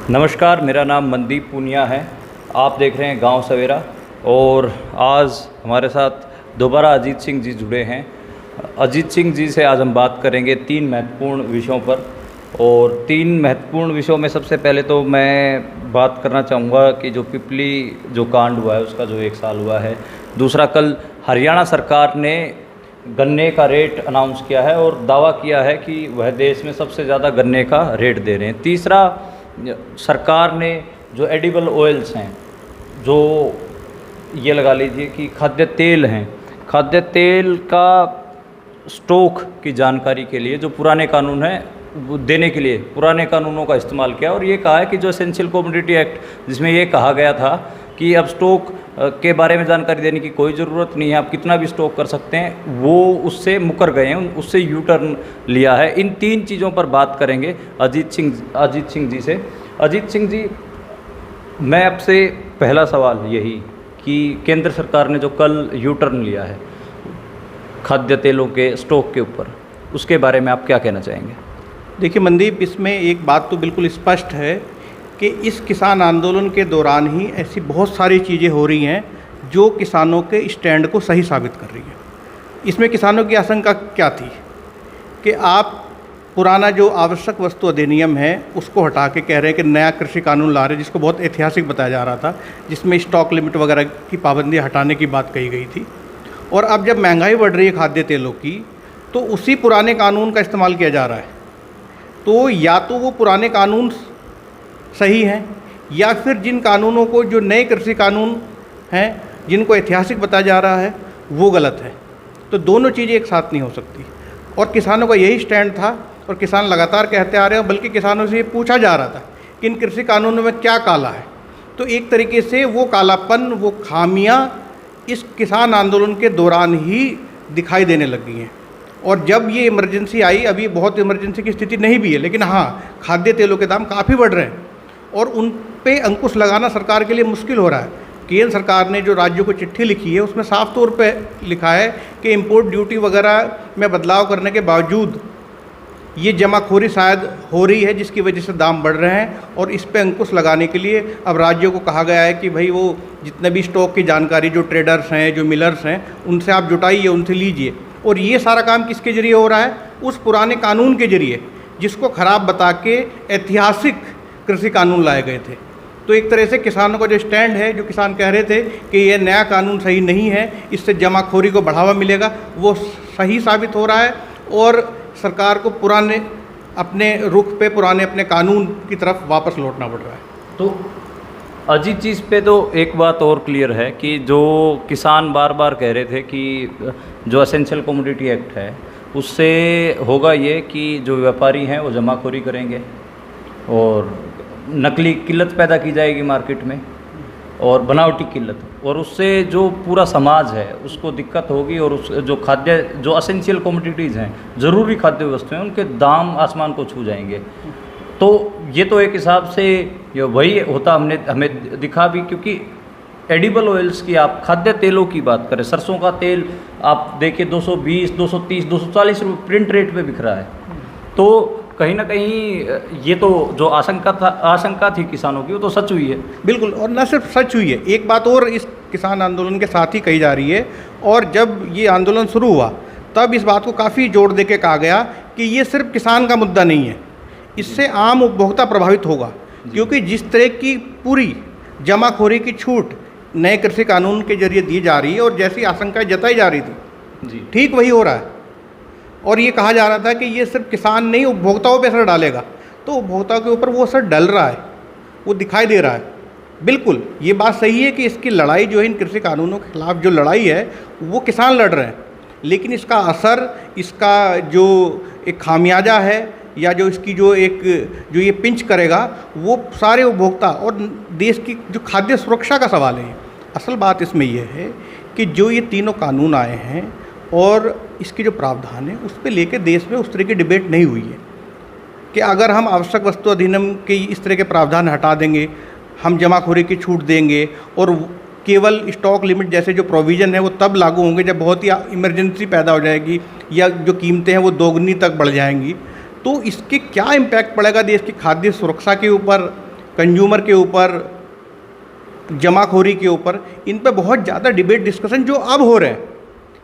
नमस्कार, मेरा नाम मनदीप पूनिया है। आप देख रहे हैं गांव सवेरा और आज हमारे साथ दोबारा अजीत सिंह जी जुड़े हैं। अजीत सिंह जी से आज हम बात करेंगे 3 महत्वपूर्ण विषयों पर। और 3 महत्वपूर्ण विषयों में सबसे पहले तो मैं बात करना चाहूँगा कि जो पिपली जो कांड हुआ है उसका जो 1 साल हुआ है। दूसरा, कल हरियाणा सरकार ने गन्ने का रेट अनाउंस किया है और दावा किया है कि वह देश में सबसे ज़्यादा गन्ने का रेट दे रहे हैं। तीसरा, सरकार ने जो एडिबल ऑयल्स हैं, जो ये लगा लीजिए कि खाद्य तेल हैं, खाद्य तेल का स्टॉक की जानकारी के लिए जो पुराने कानून हैं वो देने के लिए पुराने कानूनों का इस्तेमाल किया और ये कहा है कि जो एसेंशियल कमोडिटी एक्ट जिसमें ये कहा गया था कि अब स्टॉक के बारे में जानकारी देने की कोई ज़रूरत नहीं है, आप कितना भी स्टॉक कर सकते हैं, वो उससे मुकर गए हैं, उससे यू टर्न लिया है। इन 3 चीज़ों पर बात करेंगे अजीत सिंह जी से। अजीत सिंह जी, मैं आपसे पहला सवाल यही कि केंद्र सरकार ने जो कल यू टर्न लिया है खाद्य तेलों के स्टॉक के ऊपर, उसके बारे में आप क्या कहना चाहेंगे? देखिए मनदीप, इसमें एक बात तो बिल्कुल स्पष्ट है कि इस किसान आंदोलन के दौरान ही ऐसी बहुत सारी चीज़ें हो रही हैं जो किसानों के स्टैंड को सही साबित कर रही हैं। इसमें किसानों की आशंका क्या थी कि आप पुराना जो आवश्यक वस्तु अधिनियम है उसको हटा के कह रहे हैं कि नया कृषि कानून ला रहे हैं, जिसको बहुत ऐतिहासिक बताया जा रहा था, जिसमें स्टॉक लिमिट वगैरह की पाबंदी हटाने की बात कही गई थी। और अब जब महंगाई बढ़ रही है खाद्य तेलों की, तो उसी पुराने कानून का इस्तेमाल किया जा रहा है। तो या तो वो पुराने कानून सही हैं या फिर जिन कानूनों को, जो नए कृषि कानून हैं जिनको ऐतिहासिक बताया जा रहा है, वो गलत है। तो दोनों चीज़ें एक साथ नहीं हो सकती। और किसानों का यही स्टैंड था और किसान लगातार कहते आ रहे हैं, बल्कि किसानों से ये पूछा जा रहा था कि इन कृषि कानूनों में क्या काला है। तो एक तरीके से वो कालापन, वो खामियां इस किसान आंदोलन के दौरान ही दिखाई देने लग गई हैं। और जब ये इमरजेंसी आई, अभी बहुत इमरजेंसी की स्थिति नहीं भी है, लेकिन हाँ, खाद्य तेलों के दाम काफ़ी बढ़ रहे हैं और उन पे अंकुश लगाना सरकार के लिए मुश्किल हो रहा है। केंद्र सरकार ने जो राज्यों को चिट्ठी लिखी है उसमें साफ तौर पे लिखा है कि इंपोर्ट ड्यूटी वगैरह में बदलाव करने के बावजूद ये जमाखोरी शायद हो रही है, जिसकी वजह से दाम बढ़ रहे हैं। और इस पे अंकुश लगाने के लिए अब राज्यों को कहा गया है कि भाई वो जितने भी स्टॉक की जानकारी जो ट्रेडर्स हैं, जो मिलर्स हैं, उनसे आप जुटाइए, उनसे लीजिए। और ये सारा काम किसके जरिए हो रहा है? उस पुराने कानून के जरिए, जिसको ख़राब बता के ऐतिहासिक कृषि कानून लाए गए थे। तो एक तरह से किसानों का जो स्टैंड है, जो किसान कह रहे थे कि ये नया कानून सही नहीं है, इससे जमाखोरी को बढ़ावा मिलेगा, वो सही साबित हो रहा है और सरकार को पुराने अपने रुख पे, पुराने अपने कानून की तरफ वापस लौटना पड़ रहा है। तो अजीत जी, इस पे तो एक बात और क्लियर है कि जो किसान बार बार कह रहे थे कि जो एसेंशियल कमोडिटी एक्ट है उससे होगा ये कि जो व्यापारी हैं वो जमाखोरी करेंगे और नकली किल्लत पैदा की जाएगी मार्केट में और बनावटी किल्लत, और उससे जो पूरा समाज है उसको दिक्कत होगी और उस जो एसेंशियल कमोडिटीज़ हैं, ज़रूरी खाद्य वस्तुएं, उनके दाम आसमान को छू जाएंगे। तो ये तो एक हिसाब से ये वही होता हमें दिखा भी, क्योंकि एडिबल ऑयल्स की, आप खाद्य तेलों की बात करें, सरसों का तेल आप देखिए 220, 230, 240 रुपये प्रिंट रेट पे बिक रहा है। तो कहीं ना कहीं ये तो जो आशंका थी किसानों की, वो तो सच हुई है। बिल्कुल, और न सिर्फ सच हुई है, एक बात और इस किसान आंदोलन के साथ ही कही जा रही है। और जब ये आंदोलन शुरू हुआ तब इस बात को काफ़ी जोर दे के कहा गया कि ये सिर्फ किसान का मुद्दा नहीं है, इससे आम उपभोक्ता प्रभावित होगा। क्योंकि जिस तरह की पूरी जमाखोरी की छूट नए कृषि कानून के जरिए दी जा रही है और जैसी आशंकाएं जताई जा रही थी जी, ठीक वही हो रहा है। और ये कहा जा रहा था कि ये सिर्फ किसान नहीं, उपभोक्ताओं पे असर डालेगा। तो उपभोक्ताओं के ऊपर वो असर डल रहा है, वो दिखाई दे रहा है। बिल्कुल, ये बात सही है कि इसकी लड़ाई जो है, इन कृषि कानूनों के खिलाफ जो लड़ाई है, वो किसान लड़ रहे हैं, लेकिन इसका असर, इसका जो एक खामियाजा है या जो इसकी जो ये पिंच करेगा, वो सारे उपभोक्ता और देश की जो खाद्य सुरक्षा का सवाल है। असल बात इसमें यह है कि जो ये तीनों कानून आए हैं और इसके जो प्रावधान है, उस पर लेके देश में उस तरह की डिबेट नहीं हुई है कि अगर हम आवश्यक वस्तु अधिनियम के इस तरह के प्रावधान हटा देंगे, हम जमाखोरी की छूट देंगे और केवल स्टॉक लिमिट जैसे जो प्रोविज़न है वो तब लागू होंगे जब बहुत ही इमरजेंसी पैदा हो जाएगी या जो कीमतें हैं वो दोगुनी तक बढ़ जाएंगी, तो इसके क्या इम्पैक्ट पड़ेगा देश की खाद्य सुरक्षा के ऊपर, कंज्यूमर के ऊपर, जमाखोरी के ऊपर, इन पे बहुत ज़्यादा डिबेट डिस्कशन जो अब हो रहे हैं,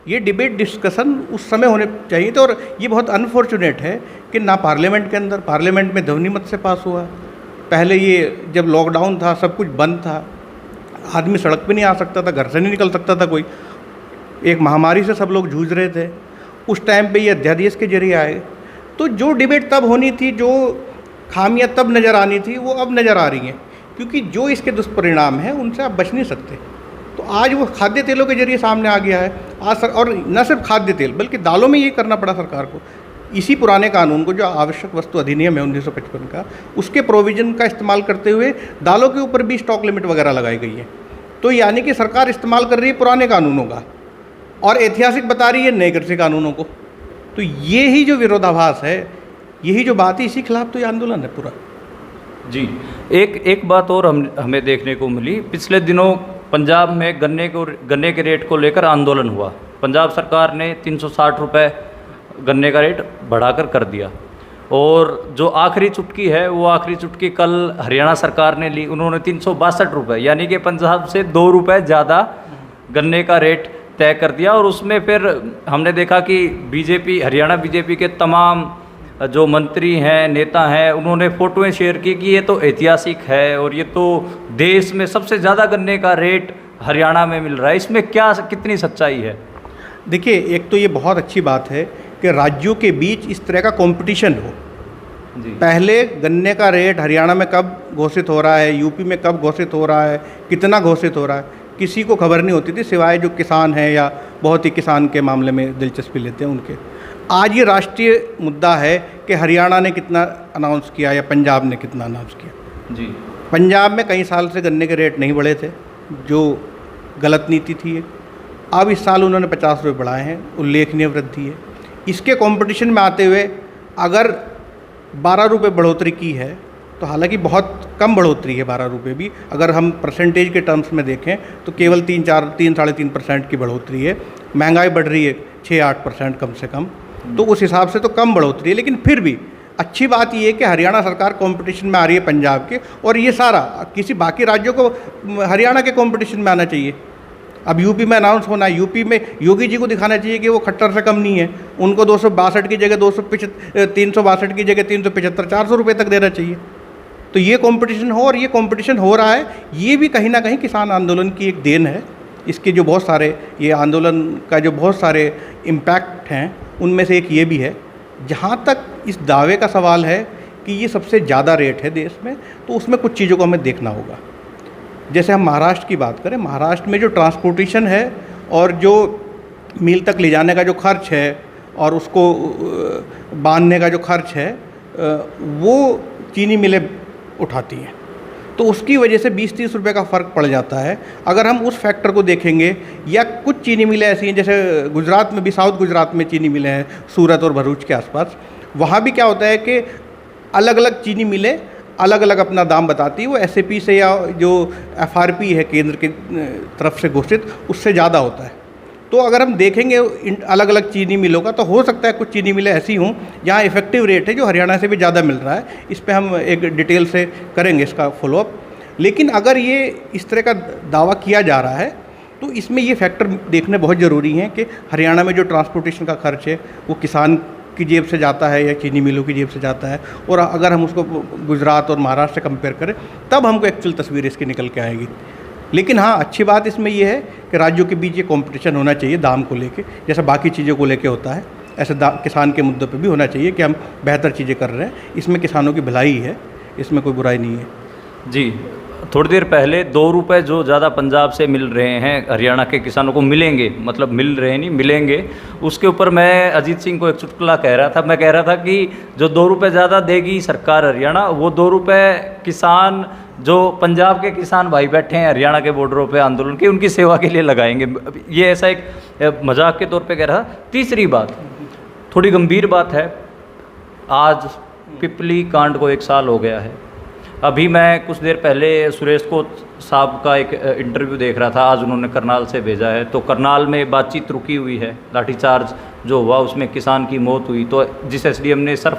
ये डिबेट डिस्कशन उस समय होने चाहिए थे। और ये बहुत अनफॉर्चुनेट है कि ना पार्लियामेंट के अंदर, पार्लियामेंट में ध्वनिमत से पास हुआ। पहले ये जब लॉकडाउन था, सब कुछ बंद था, आदमी सड़क पे नहीं आ सकता था, घर से नहीं निकल सकता था कोई, एक महामारी से सब लोग जूझ रहे थे, उस टाइम पे ये अध्यादेश के जरिए आए। तो जो डिबेट तब होनी थी, जो खामियां तब नज़र आनी थी, वो अब नज़र आ रही हैं, क्योंकि जो इसके दुष्परिणाम हैं उनसे आप बच नहीं सकते। तो आज वो खाद्य तेलों के जरिए सामने आ गया है आज और न सिर्फ खाद्य तेल बल्कि दालों में ये करना पड़ा सरकार को। इसी पुराने कानून को, जो आवश्यक वस्तु अधिनियम है 1955 का, उसके प्रोविज़न का इस्तेमाल करते हुए दालों के ऊपर भी स्टॉक लिमिट वगैरह लगाई गई है। तो यानी कि सरकार इस्तेमाल कर रही है पुराने कानूनों का और ऐतिहासिक बता रही है नए कृषि कानूनों को। तो ये ही जो विरोधाभास है, यही जो बात है, इसी खिलाफ तो ये आंदोलन है पूरा। जी, एक बात और हमें देखने को मिली। पिछले दिनों पंजाब में गन्ने के रेट को लेकर आंदोलन हुआ। पंजाब सरकार ने 360 रुपये गन्ने का रेट बढ़ाकर कर दिया, और जो आखिरी चुटकी है, वो आखिरी चुटकी कल हरियाणा सरकार ने ली। उन्होंने 362 रुपये, यानी कि पंजाब से 2 रुपये ज़्यादा गन्ने का रेट तय कर दिया। और उसमें फिर हमने देखा कि बीजेपी, हरियाणा बीजेपी के तमाम जो मंत्री हैं, नेता हैं, उन्होंने फ़ोटोएं शेयर की कि ये तो ऐतिहासिक है और ये तो देश में सबसे ज़्यादा गन्ने का रेट हरियाणा में मिल रहा है। इसमें क्या, कितनी सच्चाई है? देखिए, एक तो ये बहुत अच्छी बात है कि राज्यों के बीच इस तरह का कंपटीशन हो। जी। पहले गन्ने का रेट हरियाणा में कब घोषित हो रहा है, यूपी में कब घोषित हो रहा है, कितना घोषित हो रहा है, किसी को खबर नहीं होती थी, सिवाय जो किसान हैं या बहुत ही किसान के मामले में दिलचस्पी लेते हैं उनके। आज ये राष्ट्रीय मुद्दा है कि हरियाणा ने कितना अनाउंस किया या पंजाब ने कितना अनाउंस किया। जी। पंजाब में कई साल से गन्ने के रेट नहीं बढ़े थे, जो गलत नीति थी ये। अब इस साल उन्होंने 50 रुपये बढ़ाए हैं, उल्लेखनीय वृद्धि है। इसके कंपटीशन में आते हुए अगर 12 रुपये बढ़ोतरी की है, तो हालांकि बहुत कम बढ़ोतरी है 12 रुपये भी, अगर हम परसेंटेज के टर्म्स में देखें तो केवल 3-3.5% की बढ़ोतरी है। महंगाई बढ़ रही है 6-8% कम से कम, तो उस हिसाब से तो कम बढ़ोतरी है। लेकिन फिर भी अच्छी बात यह है कि हरियाणा सरकार कंपटीशन में आ रही है पंजाब के, और ये सारा किसी बाकी राज्यों को हरियाणा के कंपटीशन में आना चाहिए। अब यूपी में अनाउंस होना है, यूपी में योगी जी को दिखाना चाहिए कि वो खट्टर से कम नहीं है, उनको 262 की जगह 362 की जगह 375, 400 रुपये तक देना चाहिए। तो ये कंपटीशन हो, और ये कंपटीशन हो रहा है, ये भी कहीं ना कहीं किसान आंदोलन की एक देन है। इसके जो बहुत सारे, ये आंदोलन का जो बहुत सारे इम्पैक्ट हैं, उनमें से एक ये भी है। जहाँ तक इस दावे का सवाल है कि ये सबसे ज़्यादा रेट है देश में, तो उसमें कुछ चीज़ों को हमें देखना होगा। जैसे हम महाराष्ट्र की बात करें, महाराष्ट्र में जो ट्रांसपोर्टेशन है और जो मिल तक ले जाने का जो खर्च है और उसको बांधने का जो खर्च है, वो चीनी मिलें उठाती हैं, तो उसकी वजह से 20-30 रुपये का फ़र्क पड़ जाता है। अगर हम उस फैक्टर को देखेंगे, या कुछ चीनी मिलें ऐसी हैं, जैसे गुजरात में भी, साउथ गुजरात में चीनी मिलें हैं, सूरत और भरूच के आसपास, वहाँ भी क्या होता है कि अलग अलग चीनी मिलें अलग अलग अपना दाम बताती है। वो SAP से या जो FRP है केंद्र की तरफ से घोषित, उससे ज़्यादा होता है। तो अगर हम देखेंगे अलग अलग चीनी मिलों का, तो हो सकता है कुछ चीनी मिलें ऐसी हों जहाँ इफेक्टिव रेट है जो हरियाणा से भी ज़्यादा मिल रहा है। इस पे हम एक डिटेल से करेंगे इसका फॉलोअप। लेकिन अगर ये इस तरह का दावा किया जा रहा है, तो इसमें ये फैक्टर देखने बहुत ज़रूरी हैं कि हरियाणा में जो ट्रांसपोर्टेशन का खर्च है वो किसान की जेब से जाता है या चीनी मिलों की जेब से जाता है, और अगर हम उसको गुजरात और महाराष्ट्र से कंपेयर करें, तब हमको एक्चुअल तस्वीर इसकी निकल के आएगी। लेकिन हाँ, अच्छी बात इसमें यह है कि राज्यों के बीच ये कंपटीशन होना चाहिए दाम को लेके, जैसा बाकी चीज़ों को लेके होता है, ऐसे किसान के मुद्दों पे भी होना चाहिए कि हम बेहतर चीज़ें कर रहे हैं। इसमें किसानों की भलाई है, इसमें कोई बुराई नहीं है। जी, थोड़ी देर पहले 2 रुपये जो ज़्यादा पंजाब से मिल रहे हैं हरियाणा के किसानों को मिलेंगे, मतलब मिल रहे नहीं, मिलेंगे, उसके ऊपर मैं अजीत सिंह को एक चुटकुला कह रहा था। मैं कह रहा था कि जो 2 रुपये ज़्यादा देगी सरकार हरियाणा, वो 2 रुपये किसान, जो पंजाब के किसान भाई बैठे हैं हरियाणा के बॉर्डरों पे आंदोलन के, उनकी सेवा के लिए लगाएंगे। ये ऐसा एक मजाक के तौर पे कह रहा। तीसरी बात, थोड़ी गंभीर बात है। आज पिपली कांड को 1 साल हो गया है। अभी मैं कुछ देर पहले सुरेश को साहब का एक इंटरव्यू देख रहा था, आज उन्होंने करनाल से भेजा है। तो करनाल में बातचीत रुकी हुई है, लाठीचार्ज जो हुआ उसमें किसान की मौत हुई, तो जिस SDM ने सर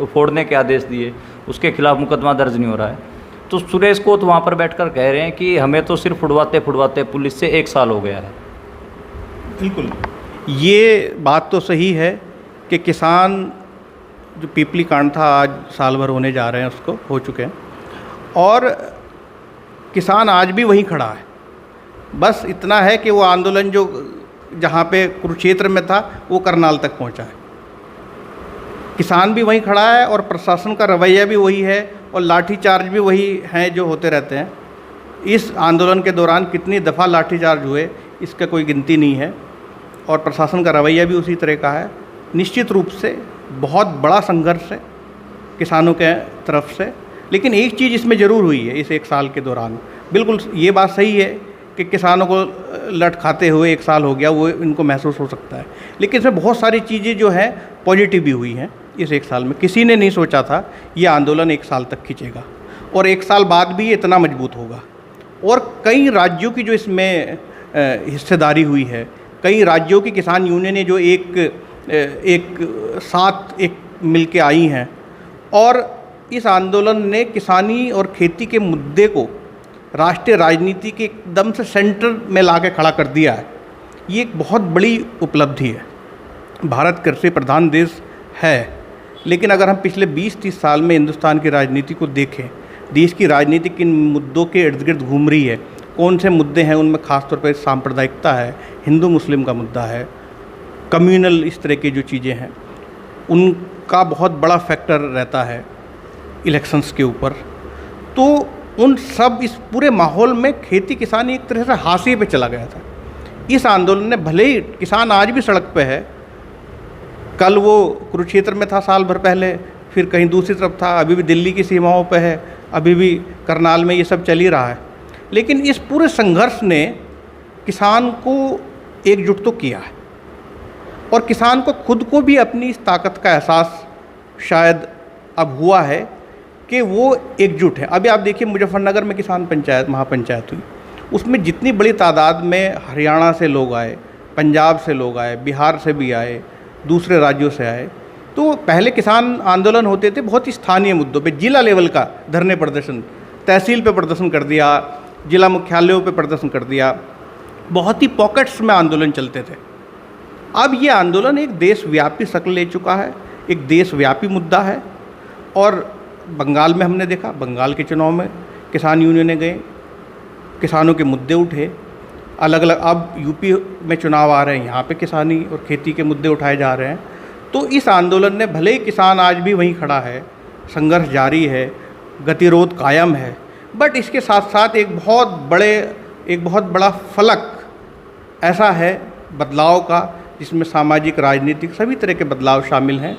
फोड़ने के आदेश दिए, उसके खिलाफ मुकदमा दर्ज नहीं हो रहा है। तो सुरेश कोत वहाँ पर बैठकर कह रहे हैं कि हमें तो सिर्फ फुड़वाते फुड़वाते पुलिस से 1 साल हो गया है। बिल्कुल, ये बात तो सही है कि किसान जो पीपली कांड था आज साल भर होने जा रहे हैं, उसको हो चुके हैं, और किसान आज भी वहीं खड़ा है। बस इतना है कि वो आंदोलन जो जहाँ पे कुरुक्षेत्र में था वो करनाल तक पहुँचा है। किसान भी वहीं खड़ा है और प्रशासन का रवैया भी वही है और लाठीचार्ज भी वही हैं जो होते रहते हैं। इस आंदोलन के दौरान कितनी दफ़ा लाठीचार्ज हुए इसका कोई गिनती नहीं है और प्रशासन का रवैया भी उसी तरह का है। निश्चित रूप से बहुत बड़ा संघर्ष है किसानों के तरफ से, लेकिन एक चीज़ इसमें ज़रूर हुई है इस 1 साल के दौरान। बिल्कुल ये बात सही है कि किसानों को लट खाते हुए 1 साल हो गया, वो इनको महसूस हो सकता है, लेकिन इसमें बहुत सारी चीज़ें जो हैं पॉजिटिव भी हुई हैं इस 1 साल में। किसी ने नहीं सोचा था ये आंदोलन 1 साल तक खींचेगा और 1 साल बाद भी ये इतना मजबूत होगा। और कई राज्यों की जो इसमें हिस्सेदारी हुई है, कई राज्यों की किसान यूनियनें जो एक साथ मिल के आई हैं और इस आंदोलन ने किसानी और खेती के मुद्दे को राष्ट्रीय राजनीति के एकदम से सेंटर में ला के खड़ा कर दिया है। ये एक बहुत बड़ी उपलब्धि है। भारत कृषि प्रधान देश है, लेकिन अगर हम पिछले 20-30 साल में हिंदुस्तान की राजनीति को देखें, देश की राजनीति किन मुद्दों के इर्द गिर्द घूम रही है, कौन से मुद्दे हैं, उनमें ख़ासतौर पर सांप्रदायिकता है, हिंदू मुस्लिम का मुद्दा है, कम्युनल इस तरह की जो चीज़ें हैं, उनका बहुत बड़ा फैक्टर रहता है इलेक्शंस के ऊपर। तो उन सब इस पूरे माहौल में खेती किसानी एक तरह से हाशिए पे चला गया था। इस आंदोलन ने, भले ही किसान आज भी सड़क पे है, कल वो कुरुक्षेत्र में था साल भर पहले, फिर कहीं दूसरी तरफ था, अभी भी दिल्ली की सीमाओं पे है, अभी भी करनाल में ये सब चल ही रहा है, लेकिन इस पूरे संघर्ष ने किसान को एकजुट तो किया है और किसान को खुद को भी अपनी इस ताकत का एहसास शायद अब हुआ है कि वो एकजुट है। अभी आप देखिए मुजफ्फरनगर में किसान पंचायत, महापंचायत हुई, उसमें जितनी बड़ी तादाद में हरियाणा से लोग आए, पंजाब से लोग आए, बिहार से भी आए, दूसरे राज्यों से आए। तो पहले किसान आंदोलन होते थे बहुत ही स्थानीय मुद्दों पे, जिला लेवल का धरने प्रदर्शन, तहसील पे प्रदर्शन कर दिया, जिला मुख्यालयों पे प्रदर्शन कर दिया, बहुत ही पॉकेट्स में आंदोलन चलते थे। अब ये आंदोलन एक देशव्यापी शक्ल ले चुका है, एक देशव्यापी मुद्दा है। और बंगाल में हमने देखा, बंगाल के चुनाव में किसान यूनियनें गए, किसानों के मुद्दे उठे, अलग अलग। अब यूपी में चुनाव आ रहे हैं, यहाँ पे किसानी और खेती के मुद्दे उठाए जा रहे हैं। तो इस आंदोलन ने, भले ही किसान आज भी वहीं खड़ा है, संघर्ष जारी है, गतिरोध कायम है, बट इसके साथ साथ एक बहुत बड़ा फलक ऐसा है बदलाव का, जिसमें सामाजिक, राजनीतिक सभी तरह के बदलाव शामिल हैं,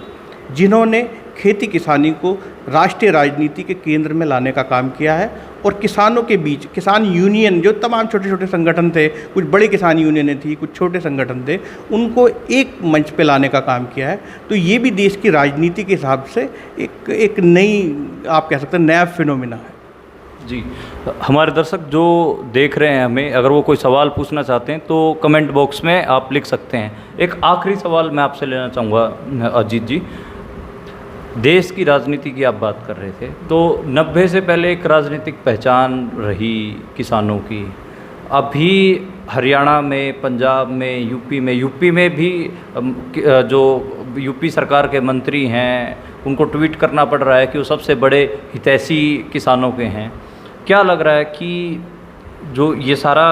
जिन्होंने खेती किसानी को राष्ट्रीय राजनीति के केंद्र में लाने का काम किया है। और किसानों के बीच किसान यूनियन, जो तमाम छोटे छोटे संगठन थे, कुछ बड़ी किसान यूनियनें थी, कुछ छोटे संगठन थे, उनको एक मंच पे लाने का काम किया है। तो ये भी देश की राजनीति के हिसाब से एक नई, आप कह सकते हैं, नया फिनोमिना है। जी, हमारे दर्शक जो देख रहे हैं हमें, अगर वो कोई सवाल पूछना चाहते हैं तो कमेंट बॉक्स में आप लिख सकते हैं। एक आखिरी सवाल मैं आपसे लेना चाहूँगा अजीत जी, देश की राजनीति की आप बात कर रहे थे, तो 90 से पहले एक राजनीतिक पहचान रही किसानों की। अभी हरियाणा में, पंजाब में, यूपी में भी जो यूपी सरकार के मंत्री हैं उनको ट्वीट करना पड़ रहा है कि वो सबसे बड़े हितैषी किसानों के हैं। क्या लग रहा है कि जो ये सारा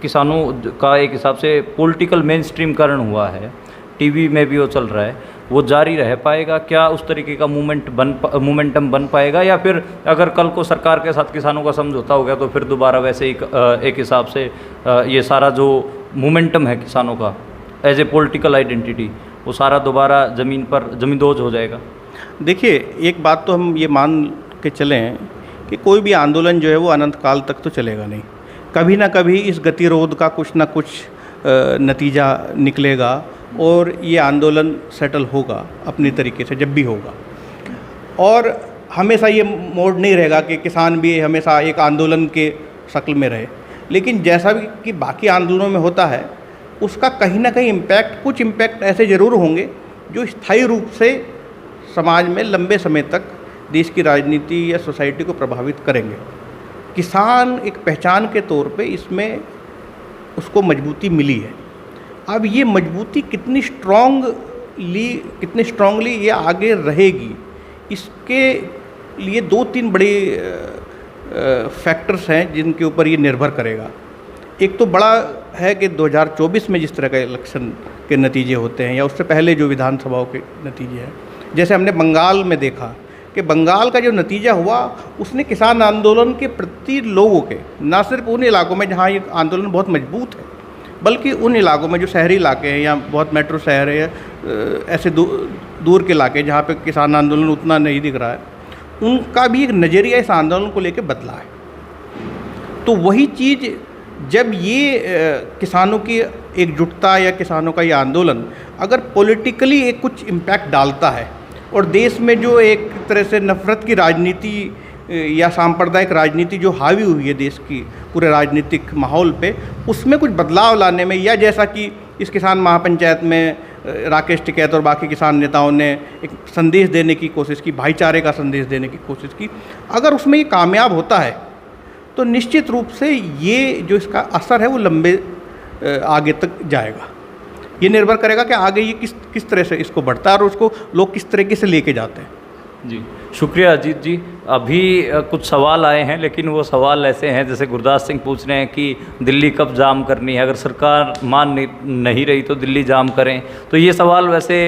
किसानों का एक हिसाब से पॉलिटिकल मेनस्ट्रीमकरण हुआ है, टीवी में भी वो चल रहा है, वो जारी रह पाएगा? क्या उस तरीके का मोमेंटम बन पाएगा, या फिर अगर कल को सरकार के साथ किसानों का समझौता हो गया तो फिर दोबारा वैसे ही एक हिसाब से ये सारा जो मोमेंटम है किसानों का एज ए पॉलिटिकल आइडेंटिटी, वो सारा दोबारा ज़मींदोज हो जाएगा? देखिए, एक बात तो हम ये मान के चलें कि कोई भी आंदोलन जो है वो अनंत काल तक तो चलेगा नहीं। कभी ना कभी इस गतिरोध का कुछ ना कुछ नतीजा निकलेगा और ये आंदोलन सेटल होगा अपनी तरीके से, जब भी होगा। और हमेशा ये मोड नहीं रहेगा कि किसान भी हमेशा एक आंदोलन के शक्ल में रहे, लेकिन जैसा भी कि बाकी आंदोलनों में होता है, उसका कहीं ना कहीं कुछ इम्पैक्ट ऐसे ज़रूर होंगे जो स्थायी रूप से समाज में लंबे समय तक देश की राजनीति या सोसाइटी को प्रभावित करेंगे। किसान एक पहचान के तौर पे इसमें उसको मजबूती मिली है। अब ये मजबूती कितनी स्ट्रांगली ये आगे रहेगी, इसके लिए 2-3 बड़े फैक्टर्स हैं जिनके ऊपर ये निर्भर करेगा। एक तो बड़ा है कि 2024 में जिस तरह का इलेक्शन के नतीजे होते हैं या उससे पहले जो विधानसभाओं के नतीजे हैं, जैसे हमने बंगाल में देखा कि बंगाल का जो नतीजा हुआ उसने किसान आंदोलन के प्रति लोगों के, ना सिर्फ उन इलाकों में जहाँ ये आंदोलन बहुत मजबूत है, बल्कि उन इलाकों में जो शहरी इलाके हैं या बहुत मेट्रो शहर है, ऐसे दूर के इलाके जहाँ पे किसान आंदोलन उतना नहीं दिख रहा है, उनका भी एक नज़रिया इस आंदोलन को लेकर बदला है। तो वही चीज़ जब ये किसानों की एकजुटता या किसानों का ये आंदोलन अगर पॉलिटिकली एक कुछ इम्पैक्ट डालता है और देश में जो एक तरह से नफ़रत की राजनीति या सांप्रदायिक राजनीति जो हावी हुई है देश की पूरे राजनीतिक माहौल पे, उसमें कुछ बदलाव लाने में, या जैसा कि इस किसान महापंचायत में राकेश टिकैत और बाकी किसान नेताओं ने एक संदेश देने की कोशिश की, भाईचारे का संदेश देने की कोशिश की, अगर उसमें ये कामयाब होता है तो निश्चित रूप से ये जो इसका असर है वो लंबे आगे तक जाएगा। ये निर्भर करेगा कि आगे ये किस तरह से इसको बढ़ता है और उसको लोग किस तरीके से लेके जाते हैं। जी, शुक्रिया अजीत जी। अभी कुछ सवाल आए हैं, लेकिन वो सवाल ऐसे हैं, जैसे गुरदास सिंह पूछ रहे हैं कि दिल्ली कब जाम करनी है, अगर सरकार मान नहीं रही तो दिल्ली जाम करें। तो ये सवाल वैसे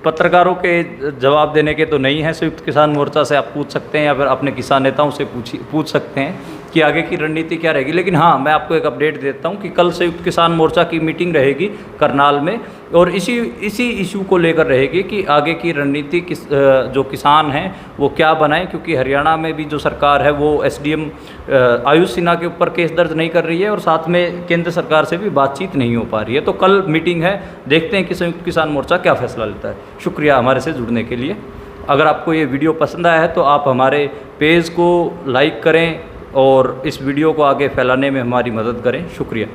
पत्रकारों के जवाब देने के तो नहीं हैं, संयुक्त किसान मोर्चा से आप पूछ सकते हैं या फिर अपने किसान नेताओं से पूछ सकते हैं कि आगे की रणनीति क्या रहेगी। लेकिन हाँ, मैं आपको एक अपडेट देता हूँ कि कल संयुक्त किसान मोर्चा की मीटिंग रहेगी करनाल में, और इसी इशू को लेकर रहेगी कि आगे की रणनीति जो किसान हैं वो क्या बनाएं, क्योंकि हरियाणा में भी जो सरकार है वो एसडीएम आयुष सिन्हा के ऊपर केस दर्ज नहीं कर रही है और साथ में केंद्र सरकार से भी बातचीत नहीं हो पा रही है। तो कल मीटिंग है, देखते हैं कि संयुक्त किसान मोर्चा क्या फैसला लेता है। शुक्रिया हमारे से जुड़ने के लिए। अगर आपको ये वीडियो पसंद आया है तो आप हमारे पेज को लाइक करें और इस वीडियो को आगे फैलाने में हमारी मदद करें। शुक्रिया।